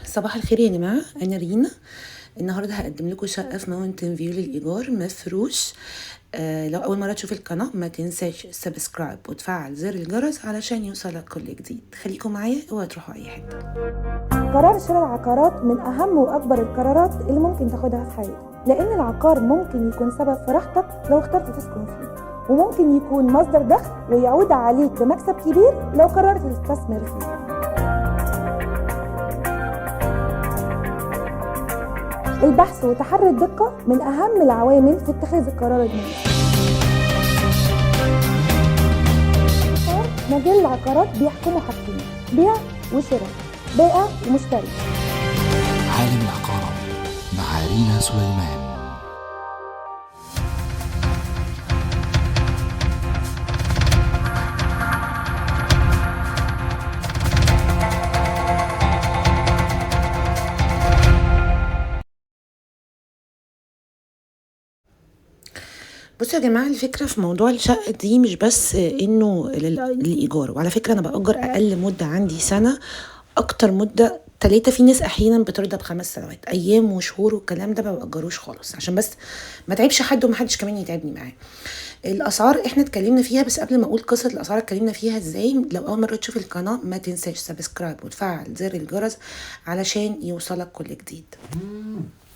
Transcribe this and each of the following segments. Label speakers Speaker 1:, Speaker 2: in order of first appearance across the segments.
Speaker 1: صباح الخير يا جماعة، أنا رينا. النهاردة هقدم لكم شقة في ماونتن فيو للإيجار مفروش. لو أول مرة تشوف القناة ما تنساش سبسكرايب وتفعل زر الجرس علشان يوصلك كل جديد. خليكم معايا اوعوا تروحوا أي حتة.
Speaker 2: قرار شراء العقارات من أهم وأكبر القرارات اللي ممكن تاخدها في حياتك، لأن العقار ممكن يكون سبب في راحتك لو اخترت تسكن فيه، وممكن يكون مصدر دخل ويعود عليك بمكسب كبير لو قررت تستثمر فيه. البحث وتحري الدقة من أهم العوامل في اتخاذ القرار المناسب. مجال العقارات بيحكموا حاجتين: بيع وشراء، بائع ومشتري.
Speaker 3: عالم العقارات مع رينا سليمان.
Speaker 1: بصوا يا جماعة، الفكرة في موضوع الشقة دي مش بس انه للإيجار، وعلى فكرة أنا بأجر أقل مدة عندي سنة، أكتر مدة 3. في ناس أحيانا بترضى ب5 سنوات، أيام وشهور والكلام ده ما بأجروش خالص، عشان بس ما تعبش حد ومحدش كمان يتعبني معاه. الأسعار احنا اتكلمنا فيها، بس قبل ما أقول قصة الأسعار اتكلمنا فيها ازاي، لو أول مرة تشوف القناة ما تنساش سبسكرايب وتفعل زر الجرس علشان يوصلك كل جديد.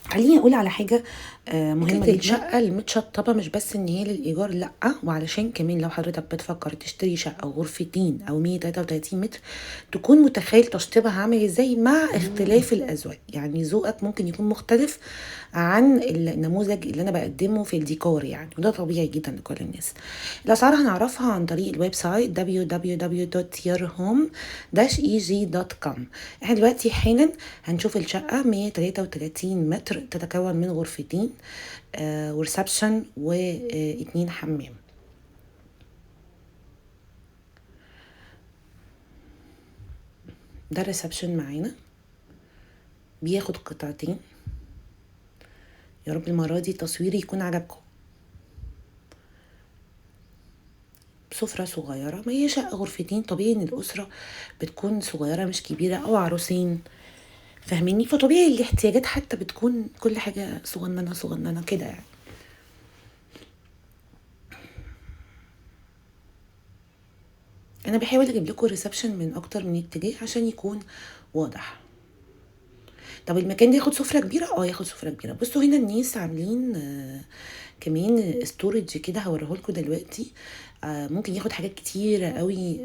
Speaker 1: خليني اقول على حاجه مهمه جدا. الشقه المتشطبه مش بس ان هي للايجار، لا، وعلشان كمان لو حضرتك بتفكر تشتري شقه غرفتين او 133 متر تكون متخيل تشطيبها عامل ازاي مع اختلاف الاذواق. يعني ذوقك ممكن يكون مختلف عن النموذج اللي انا بقدمه في الديكور، يعني وده طبيعي جدا لكل الناس. الاسعار هنعرفها عن طريق الويب سايت www.yourhome-eg.com. احنا دلوقتي حالا هنشوف الشقه 133 متر، تتكون من غرفتين وريسبشن و2 حمام. ده الريسبشن معانا، بياخد قطعتين. يا رب المرة دي تصويري يكون عجبكم. سفرة صغيرة، ما هي شقة غرفتين، طبيعي ان الأسرة بتكون صغيرة مش كبيرة، او عروسين، فاهميني؟ فطبيعي الاحتياجات حتى بتكون كل حاجة صغننة صغننة كده يعني. انا بحاول اجيب لكم الريسبشن من اكتر من اتجاه عشان يكون واضح. طب المكان ده ياخد سفرة كبيرة؟ ياخد سفرة كبيرة. بصوا هنا الناس عاملين كمان ستورج كده، هوريهولكوا دلوقتي. ممكن ياخد حاجات كتيرة قوي،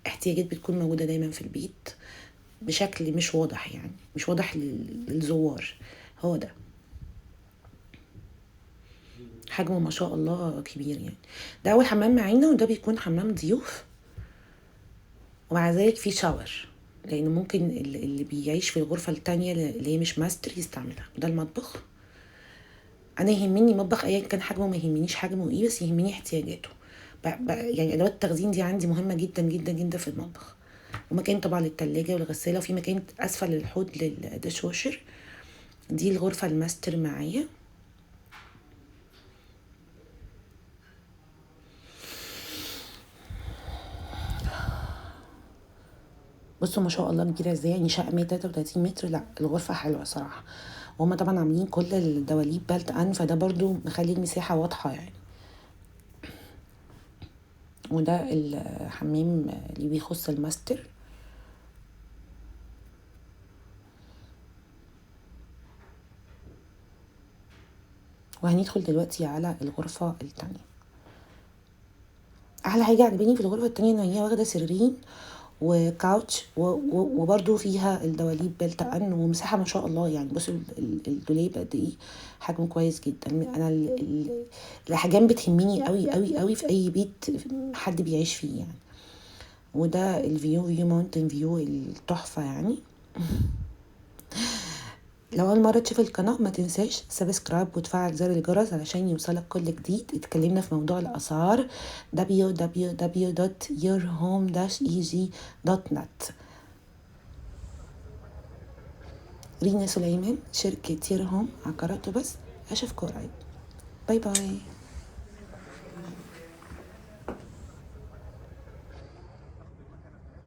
Speaker 1: احتياجات بتكون موجودة دايما في البيت بشكل مش واضح، يعني مش واضح للزوار. هو ده حجمه ما شاء الله كبير يعني. ده اول حمام معانا، وده بيكون حمام ضيوف، ومع ذلك في شاور، لان ممكن اللي بيعيش في الغرفة التانية اللي هي مش ماستر يستعملها. ده المطبخ. انا يهمني مطبخ ايا كان حجمه، ما يهمنيش حجمه ايه، بس يهمني احتياجاته. يعني ادوات التخزين دي عندي مهمة جدا جدا جدا في المطبخ، ومكان طبعا للتلاجة والغسالة، وفي مكان اسفل للحوض للديش واشر. دي الغرفة الماستر معايا. بصوا ما شاء الله كبيرة ازاي، يعني شقة 133 متر. لا الغرفة حلوة صراحة، وهما طبعا عاملين كل الدواليب بلت ان، فده برضو مخلي المساحة واضحة يعني. وده الحمام اللي بيخص الماستر. وهندخل دلوقتي على الغرفة التانية. احلى حاجة عجباني في الغرفة التانية ان هي واخدة سريرين وكاوتش، وبرضو فيها الدواليب بلتقن، ومساحة ما شاء الله. يعني بصوا الدولاب قد ايه، حجمه كويس جدا. انا الاحجام بتهمني قوي قوي قوي في اي بيت حد بيعيش فيه يعني. وده فيو ماونتن فيو التحفة يعني. لو اول مرة تشوف القناة ما تنساش سبسكرايب وتفعل زر الجرس علشان يوصلك كل جديد. اتكلمنا في موضوع الاسعار www.yourhome-eg.net. رينا سليمان، شركة يور هوم عقارات وبس. اشوفكم قريب. باي باي.